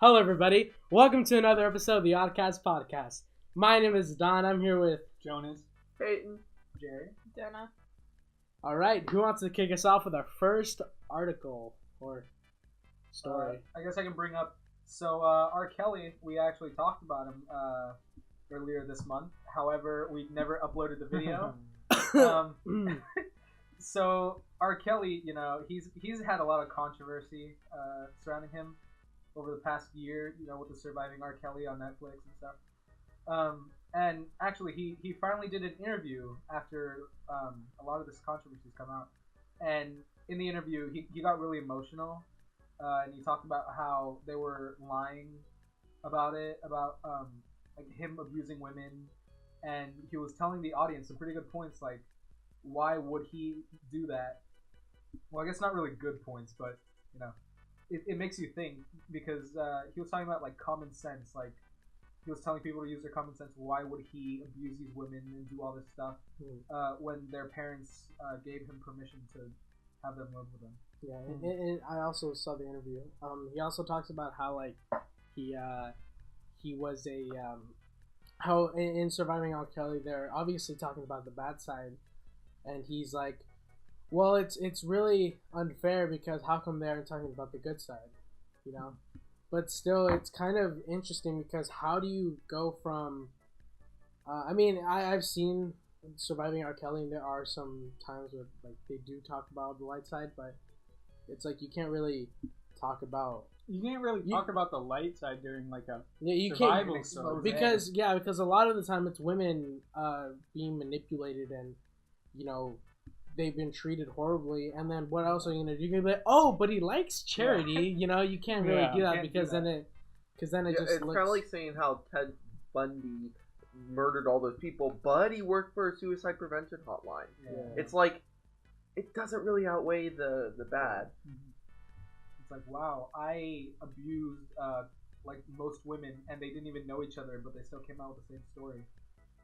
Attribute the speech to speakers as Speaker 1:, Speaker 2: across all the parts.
Speaker 1: Hello, everybody. Welcome to another episode of the Oddcast Podcast. My name is Don. I'm here with
Speaker 2: Jonas,
Speaker 3: Peyton,
Speaker 2: Jerry,
Speaker 4: Jenna.
Speaker 1: All right, who wants to kick us off with our first article or story?
Speaker 2: I guess I can bring up. So R. Kelly, we actually talked about him earlier this month. However, we never uploaded the video. So R. Kelly, he's had a lot of controversy surrounding him over the past year. With the Surviving R. Kelly on Netflix and stuff. And actually, he finally did an interview after a lot of this controversy come out. And in the interview, he got really emotional. And he talked about how they were lying about it, about like him abusing women. And he was telling the audience some pretty good points, like, why would he do that? Well, I guess not really good points, but, it makes you think, because he was talking about, like, common sense. Like, he was telling people to use their common sense. Why would he abuse these women and do all this stuff when their parents gave him permission to have them live with them?
Speaker 1: Yeah, and I also saw the interview. He also talks about how, like, he was how in Surviving R. Kelly, they're obviously talking about the bad side. And he's like, well, it's really unfair because how come they aren't talking about the good side, But still, it's kind of interesting because how do you go from... I've seen Surviving R. Kelly, and there are some times where like they do talk about the light side, but it's like you can't really talk about...
Speaker 2: You can't really talk about the light side during like a
Speaker 1: survival
Speaker 2: episode.
Speaker 1: Because a lot of the time it's women being manipulated and they've been treated horribly, and then what else are you gonna do? You're gonna be like, oh, but he likes charity. You can't really do that because then it just
Speaker 3: it's
Speaker 1: looks...
Speaker 3: kind of like saying how Ted Bundy murdered all those people, but he worked for a suicide prevention hotline.
Speaker 1: Yeah.
Speaker 3: It's like, it doesn't really outweigh the bad.
Speaker 2: It's like, wow, I abused like most women, and they didn't even know each other, but they still came out with the same story.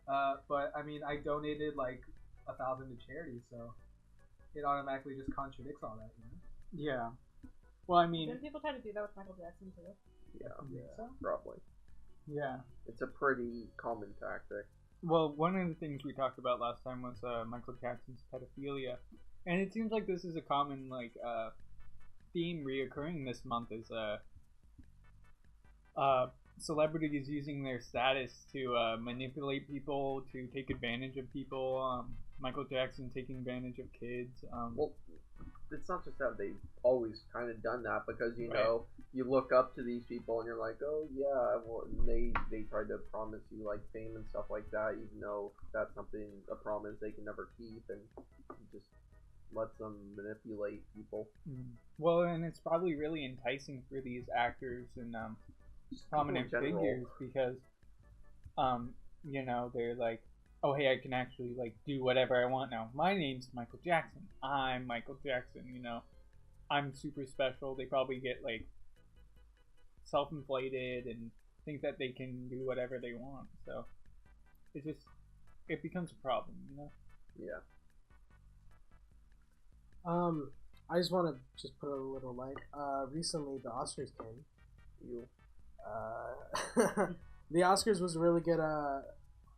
Speaker 2: But I mean, I donated like 1,000 to charity, so it automatically just contradicts all that,
Speaker 5: Yeah. Well, I mean...
Speaker 4: Didn't people try to do that with Michael Jackson, too?
Speaker 3: Yeah, probably.
Speaker 5: Yeah.
Speaker 3: It's a pretty common tactic.
Speaker 5: Well, one of the things we talked about last time was Michael Jackson's pedophilia. And it seems like this is a common, theme reoccurring this month is, celebrities using their status to manipulate people, to take advantage of people. Michael Jackson taking advantage of kids.
Speaker 3: Well, it's not just that they've always kind of done that, because
Speaker 5: Right.
Speaker 3: you look up to these people and you're like, oh yeah, well, and they tried to promise you like fame and stuff like that, even though that's a promise they can never keep, and just lets them manipulate people.
Speaker 5: Well, and it's probably really enticing for these actors and prominent figures because, they're like, oh, hey, I can actually, do whatever I want now. My name's Michael Jackson. I'm Michael Jackson, I'm super special. They probably get, self-inflated and think that they can do whatever they want. So, it becomes a problem,
Speaker 3: Yeah.
Speaker 1: I just want to just put a little light. Recently, the Oscars came. The Oscars was really good.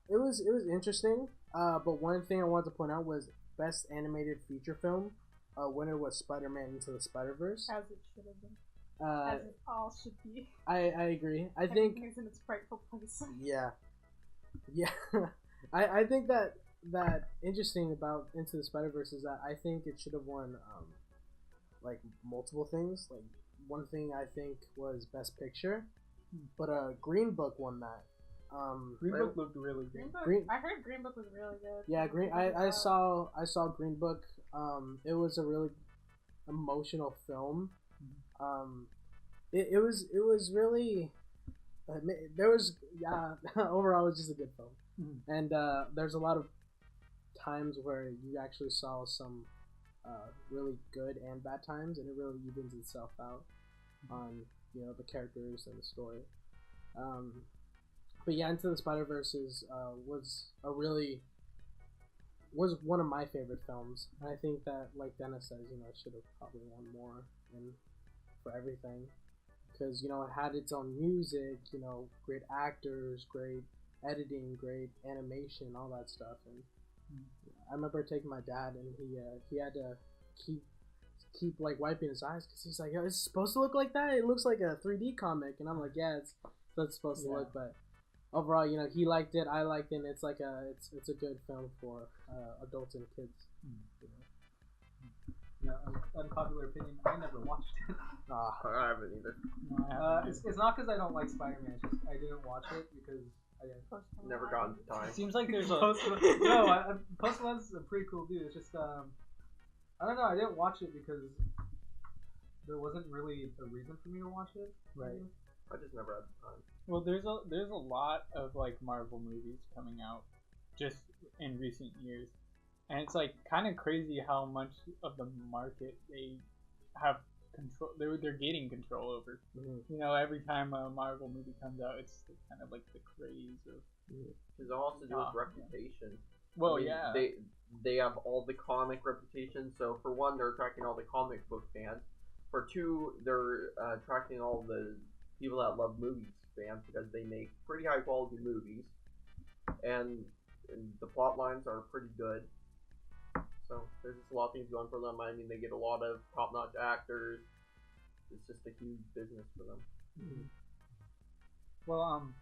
Speaker 1: It was interesting. But one thing I wanted to point out was Best Animated Feature Film. Winner was Spider-Man Into the Spider-Verse.
Speaker 4: As it should have been. As it all should be.
Speaker 1: I agree. I think
Speaker 4: Everything's in its rightful place.
Speaker 1: Yeah. I think that interesting about Into the Spider-Verse is that I think it should have won multiple things. Like, one thing I think was Best Picture, but Green Book won that.
Speaker 5: Green Book looked really good.
Speaker 4: I heard Green Book was really good.
Speaker 1: Yeah, I saw Green Book. It was a really emotional film. It was really overall it was just a good film. And there's a lot of times where you actually saw some really good and bad times, and it really evens itself out on the characters and the story. But yeah, Into the Spider-Verse was one of my favorite films. And I think that, like Dennis says, it should have probably won more for everything. because you know it had its own music, you know, great actors, great editing, great animation, all that stuff. And I remember taking my dad, and he had to keep like wiping his eyes because he's like, "Yo, it's supposed to look like that? It looks like a 3D comic." And I'm like, "Yeah, that's supposed to look." But overall, you know, he liked it, I liked it. And it's like it's a good film for adults and kids. You know?
Speaker 2: Yeah, unpopular opinion. I never watched it.
Speaker 3: I haven't either.
Speaker 5: No, I haven't.
Speaker 2: It's not because I don't like Spider-Man. It's just I didn't watch it because I didn't.
Speaker 3: Never gotten the time.
Speaker 5: It seems like there's a
Speaker 2: Post Malone's a pretty cool dude. It's just I don't know. I didn't watch it because there wasn't really a reason for me to watch it.
Speaker 1: Right.
Speaker 3: I just never had the time.
Speaker 5: well, there's a lot of like Marvel movies coming out just in recent years, and it's like kind of crazy how much of the market they have control. They're getting control over.
Speaker 1: Mm-hmm.
Speaker 5: You know, every time a Marvel movie comes out, it's kind of like the craze of.
Speaker 3: It's all to do with reputation.
Speaker 5: Well,
Speaker 3: I mean,
Speaker 5: yeah.
Speaker 3: They have all the comic reputation. So for one, they're attracting all the comic book fans. For two, they're attracting all the people that love movies fans because they make pretty high quality movies, and the plot lines are pretty good. So there's just a lot of things going for them. I mean, they get a lot of top notch actors. It's just a huge business for them.
Speaker 5: Mm-hmm. Well,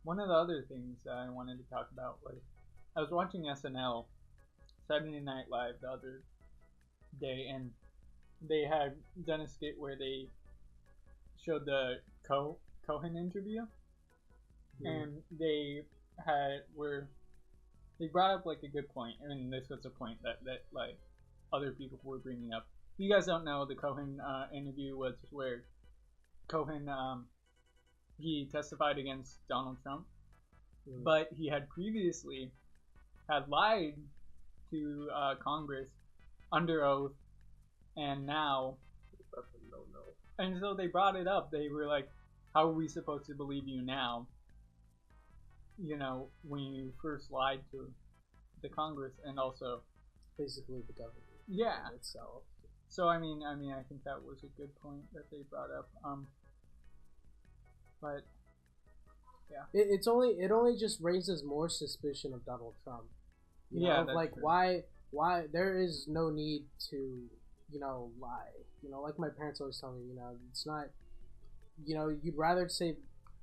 Speaker 5: one of the other things that I wanted to talk about was I was watching SNL, Saturday Night Live, the other day, and they had done a skit where they showed the Cohen interview, and they brought up like a good point, and this was a point that like other people were bringing up. If you guys don't know, the Cohen interview was where Cohen he testified against Donald Trump, but he had previously had lied to Congress under oath, and now
Speaker 3: That's a no-no.
Speaker 5: and so they brought it up. They were like, how are we supposed to believe you now? You know, when you first lied to the Congress, and also
Speaker 1: Basically, the government.
Speaker 5: Yeah.
Speaker 1: Itself.
Speaker 5: So I mean, I think that was a good point that they brought up. But yeah,
Speaker 1: It only just raises more suspicion of Donald Trump. You know,
Speaker 5: that's
Speaker 1: like
Speaker 5: true.
Speaker 1: why there is no need to, you know, lie. You know, like my parents always tell me, you know, it's not, you know, you'd rather say,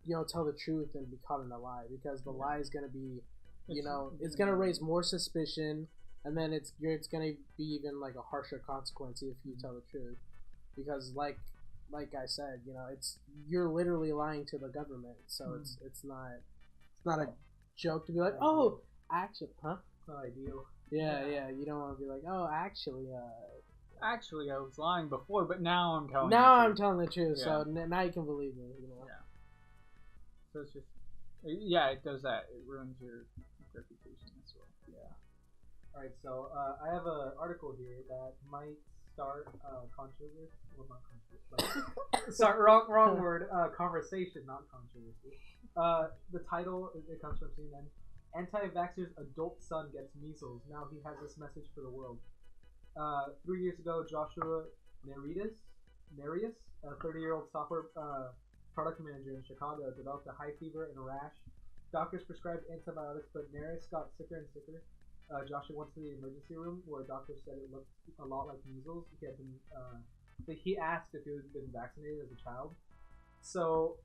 Speaker 1: you know, tell the truth than be caught in a lie, because the lie is gonna be, you know, it's gonna raise more suspicion, and then it's gonna be even like a harsher consequence if you tell the truth, because like I said, you know, you're literally lying to the government, so it's not a joke to be like, oh, actually, huh?
Speaker 2: Not ideal.
Speaker 1: Yeah, you don't want to be like, oh, actually,
Speaker 5: actually, I was lying before, but now I'm telling.
Speaker 1: I'm telling the truth,
Speaker 5: Yeah.
Speaker 1: so now you can believe me, you know.
Speaker 5: Yeah. So it's just, yeah, it does that. It ruins your reputation as well. Yeah.
Speaker 2: Alright, so I have an article here that might start controversy. Well, not controversy. Sorry, wrong word. Conversation, not controversy. The title, it comes from CNN. Anti-vaxxer's adult son gets measles. Now he has this message for the world. 3 years ago, Joshua Nereus, a 30-year-old software product manager in Chicago, developed a high fever and a rash. Doctors prescribed antibiotics, but Nereus got sicker and sicker. Joshua went to the emergency room where doctors said it looked a lot like measles. He asked if he had been vaccinated as a child. So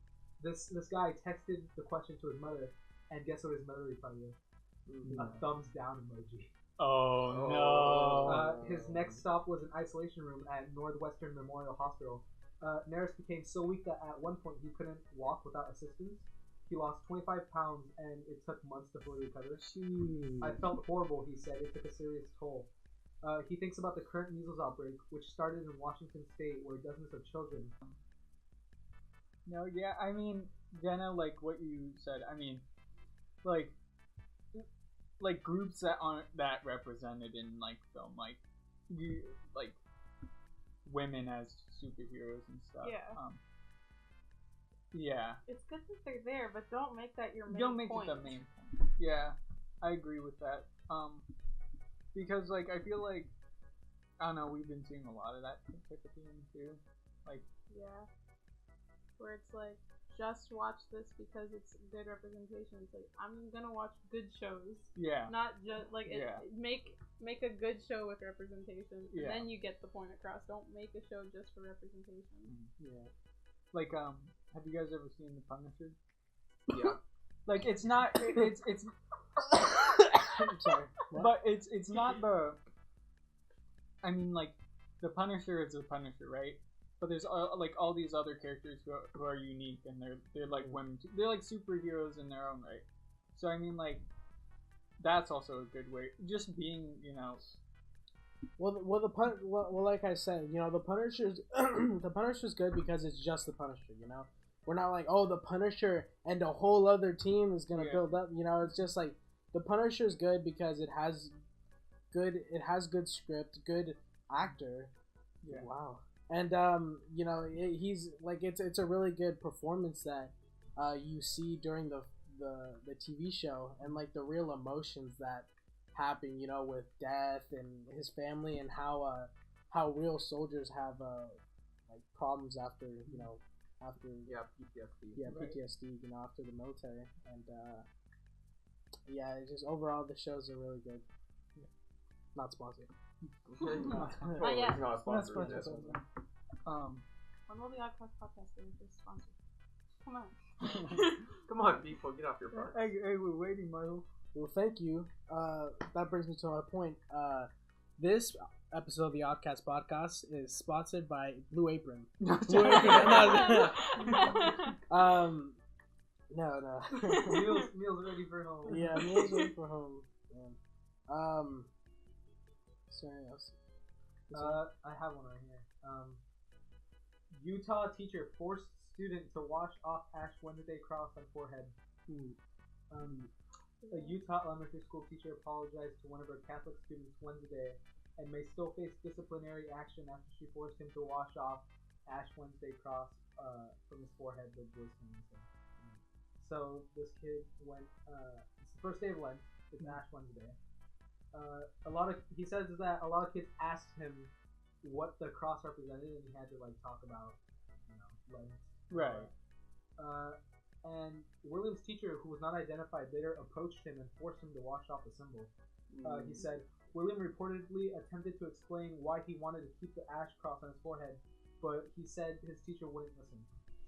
Speaker 2: this guy texted the question to his mother, and guess what his mother replied with? A thumbs down emoji.
Speaker 5: Oh no.
Speaker 2: His next stop was an isolation room at Northwestern Memorial Hospital. Nereus became so weak that at one point he couldn't walk without assistance. He lost 25 pounds, and it took months to fully recover. I felt horrible, he said. It took a serious toll. He thinks about the current measles outbreak, which started in Washington State, where dozens of children.
Speaker 5: No, yeah, I mean, Jenna, like what you said, I mean, like groups that aren't that represented in like film, like women as superheroes and stuff.
Speaker 4: Yeah.
Speaker 5: Yeah.
Speaker 4: It's good that they're there, but don't make that your main
Speaker 5: Don't make
Speaker 4: point.
Speaker 5: it the main point. Yeah, I agree with that. Because like I feel like I don't know, we've been seeing a lot of that type of thing too. Like
Speaker 4: Yeah. where it's like, just watch this because it's good representation. It's like, I'm gonna watch good shows.
Speaker 5: Yeah.
Speaker 4: Not just like
Speaker 5: Yeah.
Speaker 4: make a good show with representation, and
Speaker 5: Yeah.
Speaker 4: then you get the point across. Don't make a show just for representation.
Speaker 5: Yeah. Like, have you guys ever seen The Punisher?
Speaker 3: Yeah.
Speaker 5: Like, it's not. It's. Sorry, but it's not the. I mean, like, the Punisher is the Punisher, right? But there's like all these other characters who are unique, and they're like women. They're like superheroes in their own right. So I mean, like, that's also a good way. Just being, you know.
Speaker 1: Well, like I said, you know, the Punisher's the Punisher's good because it's just the Punisher. You know, we're not like, oh, the Punisher and a whole other team is gonna build up. You know, it's just like the Punisher's good because it has good script, good actor.
Speaker 5: Yeah.
Speaker 1: Wow. And you know, he's like, it's a really good performance that you see during the TV show, and like the real emotions that happen, you know, with death and his family, and how real soldiers have like problems after, you know,
Speaker 3: PTSD.
Speaker 1: Yeah,
Speaker 5: Right.
Speaker 1: PTSD, you know, after the military. And yeah, it's just overall the shows are really good. Not sponsored.
Speaker 3: Totally,
Speaker 4: yet.
Speaker 3: it's not a sponsor.
Speaker 5: That's
Speaker 3: yeah.
Speaker 4: When will the Oddcast Podcast be sponsored? Come on.
Speaker 3: Come on, people, get off your butt.
Speaker 5: Hey, we're waiting, Michael.
Speaker 1: Well, thank you. That brings me to my point. This episode of the Oddcast Podcast is sponsored by Blue Apron. Blue Apron. No.
Speaker 2: Meals ready for home.
Speaker 1: Yeah, meals ready for home. Man. Sorry, else.
Speaker 2: I have one right here. Utah teacher forced student to wash off Ash Wednesday cross on forehead. A Utah elementary school teacher apologized to one of her Catholic students Wednesday and may still face disciplinary action after she forced him to wash off Ash Wednesday cross from his forehead, the boy's family said. So this kid went, it's the first day of Lent, it's Ash Wednesday. He says that a lot of kids asked him what the cross represented, and he had to like talk about, you know, Lent.
Speaker 5: Right.
Speaker 2: And William's teacher, who was not identified, later approached him and forced him to wash off the symbol. He said William reportedly attempted to explain why he wanted to keep the ash cross on his forehead, but he said his teacher wouldn't listen.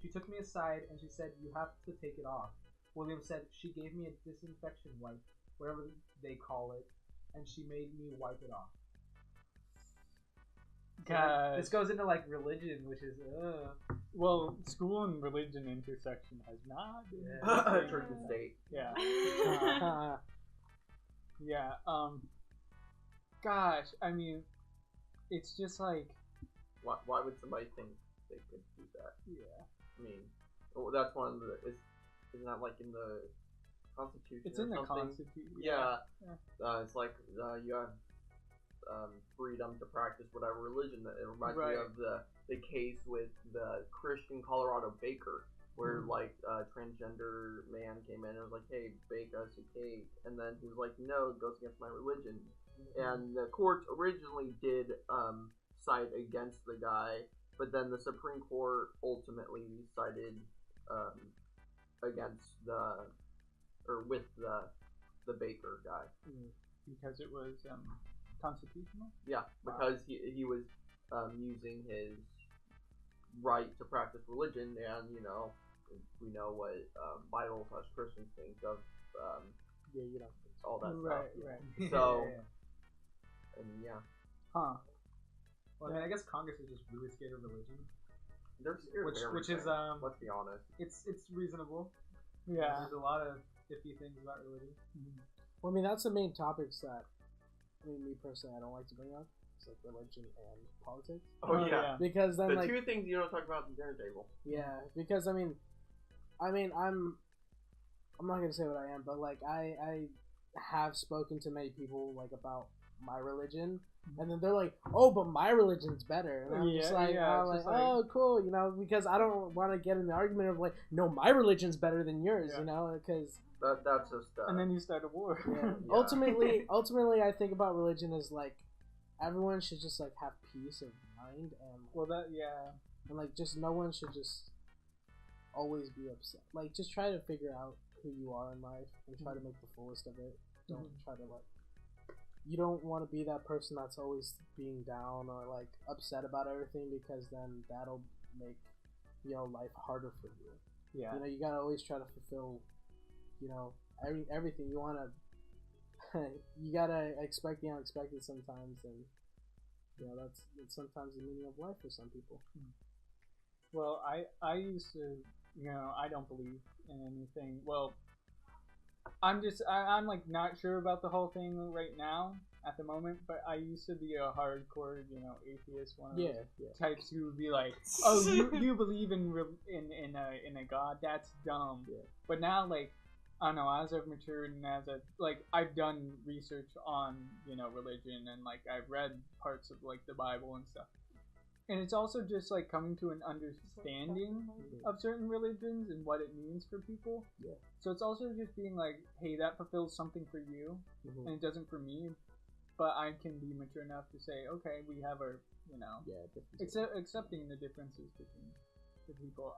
Speaker 2: She took me aside and she said, "You have to take it off." William said, "She gave me a disinfection wipe, whatever they call it, and she made me wipe it off." So this goes into like religion, which is
Speaker 5: well, school and religion intersection has not been
Speaker 3: Church and state.
Speaker 5: Yeah. Yeah. Gosh, I mean, it's just like,
Speaker 3: Why would somebody think they could do that?
Speaker 5: yeah,
Speaker 3: I mean, that's one of the. Isn't that like in the Constitution?
Speaker 5: it's in
Speaker 3: or
Speaker 5: the
Speaker 3: something?
Speaker 5: Constitution.
Speaker 3: Yeah.
Speaker 5: Yeah.
Speaker 3: It's like you have freedom to practice whatever religion. It reminds me
Speaker 5: Right.
Speaker 3: of the case with the Christian Colorado baker, where like a transgender man came in and was like, "Hey, bake us a cake," and then he was like, "No, it goes against my religion." And the court originally did side against the guy, but then the Supreme Court ultimately sided against with the baker guy.
Speaker 5: Because it was constitutional.
Speaker 3: Yeah, because he was using his right to practice religion, and you know, we know what Bible / Christians think of
Speaker 1: Yeah, you know.
Speaker 3: all that
Speaker 5: Right,
Speaker 3: stuff.
Speaker 5: right.
Speaker 3: So, and yeah,
Speaker 5: Huh.
Speaker 2: Well, I mean, I guess Congress is just really scared of religion,
Speaker 3: they're scared of
Speaker 2: which is
Speaker 3: everything, let's be honest.
Speaker 2: it's reasonable.
Speaker 5: Yeah.
Speaker 2: There's a lot of iffy things about religion.
Speaker 1: Well, I mean, that's the main topics that, I mean, me personally, I don't like to bring up. It's like religion and politics.
Speaker 3: Oh yeah,
Speaker 1: Because then,
Speaker 3: the
Speaker 1: like,
Speaker 3: two things you don't talk about at the dinner table.
Speaker 1: yeah, because I mean, I'm not gonna say what I am, but like, I have spoken to many people like about my religion, and then they're like, "Oh, but my religion's better," and I'm just like, "Oh, cool," you know, because I don't want to get in the argument of like, "No, my religion's better than yours," you know, because
Speaker 3: That's just.
Speaker 5: And then you start a war.
Speaker 1: yeah.
Speaker 3: Yeah.
Speaker 1: Ultimately, I think about religion as like everyone should just like have peace of mind, and
Speaker 5: Well, that, yeah.
Speaker 1: like just no one should just always be upset. Like, just try to figure out who you are in life and try to make the fullest of it. Don't try to, like, you don't want to be that person that's always being down or, like, upset about everything, because then that'll make, you know, life harder for you.
Speaker 5: Yeah.
Speaker 1: You know, you gotta always try to fulfill, you know, everything. You wanna, you gotta expect the unexpected sometimes, and, you know, that's sometimes the meaning of life for some people.
Speaker 5: Well, I used to, you know, I don't believe in anything. Well, I'm like not sure about the whole thing right now at the moment, but I used to be a hardcore, you know, atheist, one of those types who would be like, oh, you believe in a god? That's dumb. Yeah. But now, like, I don't know, as I've matured and I've done research on, you know, religion, and like I've read parts of like the Bible and stuff. And it's also just like coming to an understanding of certain religions and what it means for people. Yeah. So it's also just being like, hey, that fulfills something for you, and it doesn't for me. But I can be mature enough to say, okay, we have our, you know, accepting the differences between the people.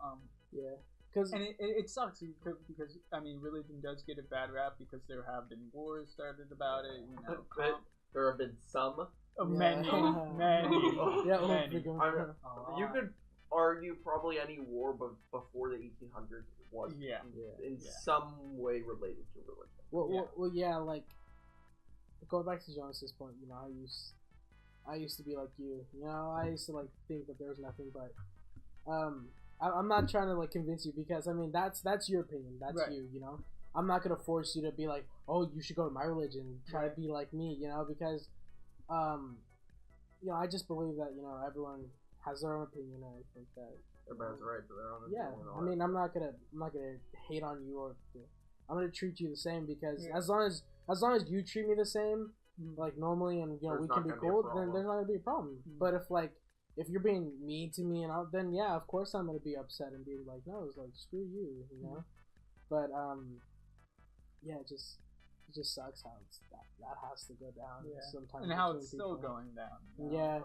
Speaker 5: And it sucks because I mean, religion does get a bad rap because there have been wars started about it. You know,
Speaker 3: there have been some.
Speaker 5: Many.
Speaker 3: You could argue probably any war before the 1800s was in some way related to religion.
Speaker 1: Well, yeah, like, going back to Jonas's point, you know, I used to be like you. You know, I used to like think that there's nothing, but I'm not trying to like convince you, because I mean that's your opinion. That's you. You know, I'm not gonna force you to be like, oh, you should go to my religion. Try to be like me. You know, because you know, I just believe that, you know, everyone has their own opinion, and I think that
Speaker 3: everybody's right to their own opinion.
Speaker 1: Yeah, I mean, I'm not gonna hate on you, or I'm gonna treat you the same, because as long as you treat me the same, like normally, and you know, we can be cool, then there's not gonna be a problem. But if you're being mean to me, and then yeah, of course I'm gonna be upset and be like, no, it's like, screw you, you know. But yeah, it just sucks how that has to go down sometimes,
Speaker 5: and how it's still going down.
Speaker 1: Yeah,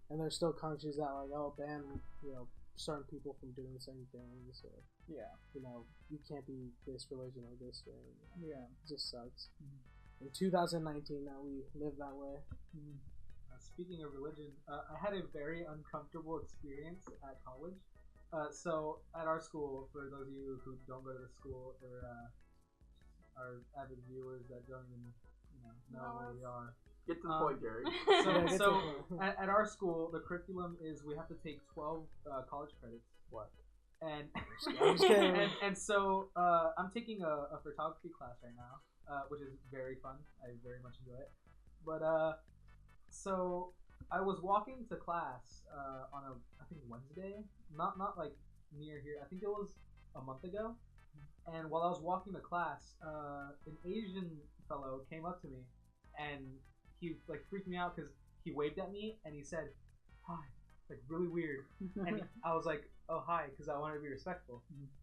Speaker 1: and there's still countries that like, oh, ban, you know, certain people from doing certain things, or you know, you can't be this religion or this way. You know? It just sucks. In 2019, now we live that way.
Speaker 2: Speaking of religion, I had a very uncomfortable experience at college. So at our school, for those of you who don't go to the school, or our avid viewers that don't even know where we are.
Speaker 3: Get to the point, Gary.
Speaker 2: So at our school, the curriculum is we have to take 12 college credits.
Speaker 1: What?
Speaker 2: And
Speaker 1: I'm just kidding.
Speaker 2: and so I'm taking a photography class right now, which is very fun. I very much enjoy it. But so I was walking to class on I think Wednesday, not like near here. I think it was a month ago. And while I was walking to class, an Asian fellow came up to me, and he like freaked me out because he waved at me and he said, "Hi," like really weird. And I was like, "Oh, hi," because I wanted to be respectful.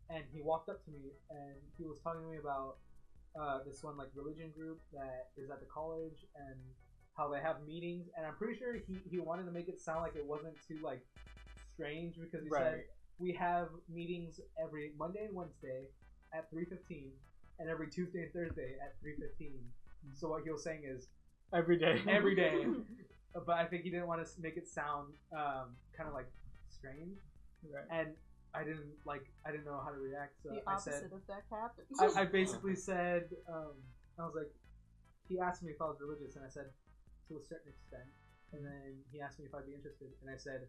Speaker 2: And he walked up to me and he was talking to me about this one like religion group that is at the college and how they have meetings. And I'm pretty sure he wanted to make it sound like it wasn't too like strange, because he said, we have meetings every Monday and Wednesday at 3:15, and every Tuesday and Thursday at 3:15. So what he was saying is
Speaker 5: every day.
Speaker 2: But I think he didn't want to make it sound kind of like strange, and I didn't know how to react. So
Speaker 4: the opposite effect happened.
Speaker 2: I basically said, I was like, he asked me if I was religious, and I said to a certain extent, and then he asked me if I'd be interested, and I said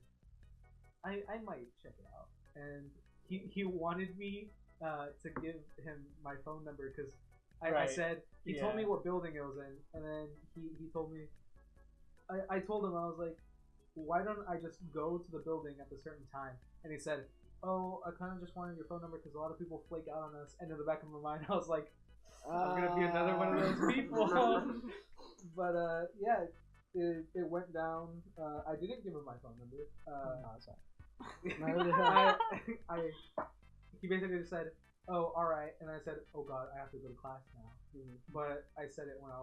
Speaker 2: I might check it out, and he wanted me to give him my phone number, because I said, he told me what building it was in, and then he told me, I told him, I was like, why don't I just go to the building at a certain time? And he said, oh, I kind of just wanted your phone number because a lot of people flake out on us. And in the back of my mind, I was like, I'm going to be another one of those people. But yeah, it went down. I didn't give him my phone number. He basically just said, oh, all right. And I said, oh God, I have to go to class now. But I said it when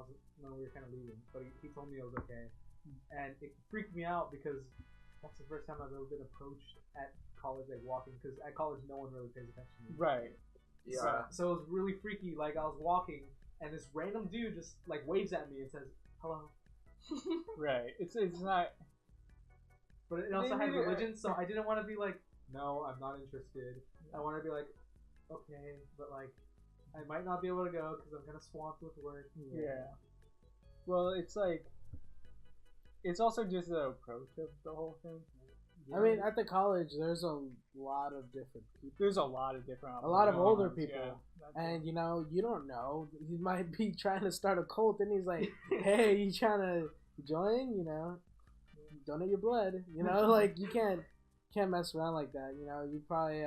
Speaker 2: we were kind of leaving. But he told me it was okay. And it freaked me out because that's the first time I've ever been approached at college, like walking, because at college no one really pays attention to me.
Speaker 5: Right.
Speaker 3: Yeah.
Speaker 2: So it was really freaky. Like I was walking, and this random dude just like waves at me and says hello.
Speaker 5: Right. It's not.
Speaker 2: But it also had religion, so I didn't want to be like, no, I'm not interested. I want to be like, okay, but like, I might not be able to go because I'm kind of swamped with work.
Speaker 5: Yeah. Well, it's like, it's also just the approach of the whole thing.
Speaker 1: I mean, at the college, there's a lot of different people.
Speaker 5: There's a lot of different.
Speaker 1: A lot of older
Speaker 5: ones,
Speaker 1: people.
Speaker 5: Yeah.
Speaker 1: And, you know, you don't know. He might be trying to start a cult, and he's like, hey, you trying to join? You know, donate your blood. You know, like, you can't mess around like that. You know, you probably,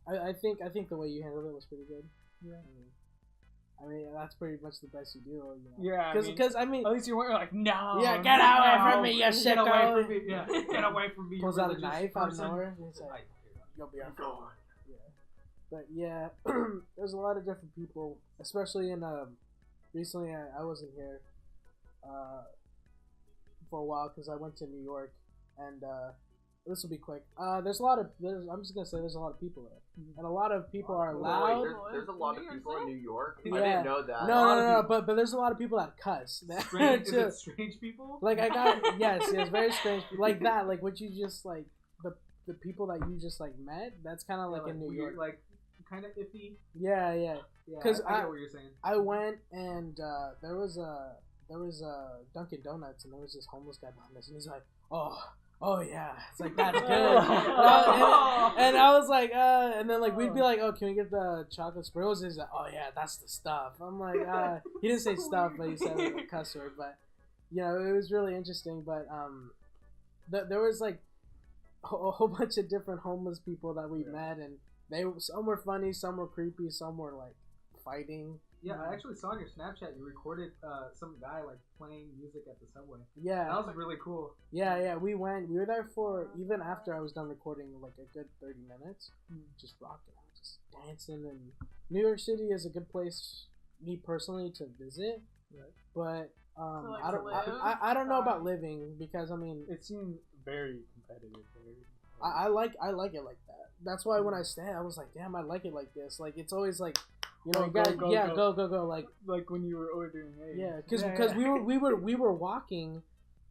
Speaker 1: I think the way you handled it was pretty good.
Speaker 5: Yeah.
Speaker 1: I mean, that's pretty much the best you do. You know?
Speaker 5: Yeah,
Speaker 1: Because I mean,
Speaker 5: at least you weren't like, no.
Speaker 1: Yeah, get away from me, you
Speaker 2: Get
Speaker 1: sicko.
Speaker 2: away from me. Yeah, get away from me.
Speaker 1: Pulls
Speaker 2: you
Speaker 1: out a
Speaker 2: religious
Speaker 1: knife out of
Speaker 2: person.
Speaker 1: nowhere. And he's like, you'll be our friend. Yeah. But yeah, there's a lot of different people, especially in recently I wasn't here for a while because I went to New York, and this will be quick. I'm just gonna say there's a lot of people there, and a lot of people are loud.
Speaker 3: Wait, there's a lot of people in New York.
Speaker 1: Yeah.
Speaker 3: I didn't know that.
Speaker 1: No, but there's a lot of people that cuss.
Speaker 2: Strange, is it strange people?
Speaker 1: Like I got yes, very strange. Like that, like what you just like the people that you just like met. That's kind of like in New
Speaker 2: weird,
Speaker 1: York,
Speaker 2: like kind of iffy.
Speaker 1: Yeah.
Speaker 2: Yeah,
Speaker 1: 'Cause
Speaker 2: I get what you're saying.
Speaker 1: I went and there was a Dunkin' Donuts, and there was this homeless guy behind us, and he's like, oh yeah, it's like that's good. and I was like, and then like we'd be like, oh, can we get the chocolate sprinkles? And he's like, oh yeah, that's the stuff. I'm like, he didn't say stuff, but he said it with a cuss word. But you know, it was really interesting. But there was like a whole bunch of different homeless people that we met, and some were funny, some were creepy, some were like fighting.
Speaker 2: Yeah, I actually saw on your Snapchat you recorded some guy like playing music at the subway.
Speaker 1: Yeah,
Speaker 2: that was really cool.
Speaker 1: Yeah, we were there for even after I was done recording like a good 30 minutes, just rocking out, just dancing. And New York City is a good place, me personally, to visit. Right. But I don't know about living because I mean
Speaker 5: it seemed very competitive.
Speaker 1: I like it like that. That's why when I stay, I was like, damn, I like it like this. Like it's always like, you know, go.
Speaker 5: Like when you were ordering.
Speaker 1: Because we were walking,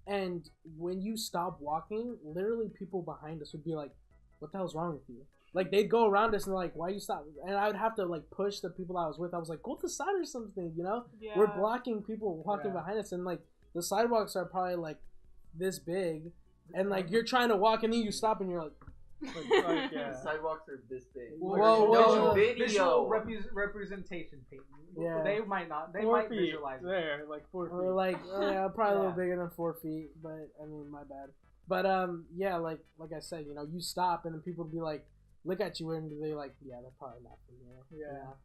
Speaker 1: and when you stop walking, literally people behind us would be like, what the hell's wrong with you? Like they'd go around us and like, why you stop? And I would have to like push the people I was with. I was like, go to the side or something, you know? Yeah. We're blocking people walking behind us, and like the sidewalks are probably like this big, and like you're trying to walk and then you stop and you're like.
Speaker 3: The sidewalks are this big.
Speaker 2: Visual representation, Peyton.
Speaker 1: Yeah.
Speaker 2: They might visualize
Speaker 5: there, like 4 feet.
Speaker 1: Or like probably a little bigger than 4 feet, but I mean my bad. But yeah, like I said, you know, you stop and then people be like, look at you and they like, yeah, they're probably not from here. Yeah.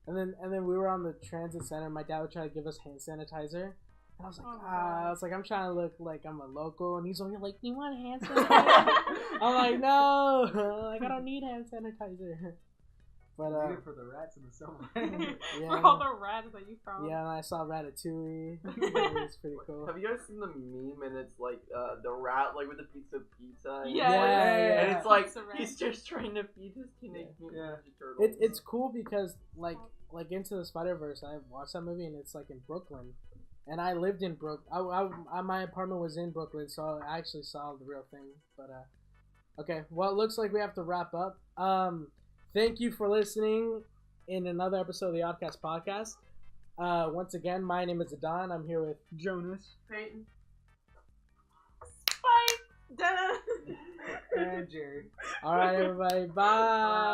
Speaker 1: And then we were on the transit center. My dad would try to give us hand sanitizer. I was like, I'm trying to look like I'm a local, and he's only like, you want hand sanitizer? I'm like, no, like I don't need hand sanitizer. But
Speaker 2: need it for the rats in the subway.
Speaker 4: For all the rats that you found.
Speaker 1: Yeah, and I saw Ratatouille. It's pretty cool.
Speaker 3: Have you guys seen the meme? And it's like the rat like with a piece of pizza.
Speaker 1: Yeah.
Speaker 3: And it's like he's just trying to feed his teenage mutant ninja turtles.
Speaker 1: It's cool because like Into the Spider-Verse, I watched that movie and it's like in Brooklyn. And I lived in Brooklyn. My apartment was in Brooklyn, so I actually saw the real thing. But okay, well, it looks like we have to wrap up. Thank you for listening in another episode of the Oddcast Podcast. Once again, my name is Adon. I'm here with
Speaker 5: Jonas,
Speaker 3: Peyton,
Speaker 4: Spike, Dennis,
Speaker 2: and Jerry.
Speaker 1: All right, everybody. Bye.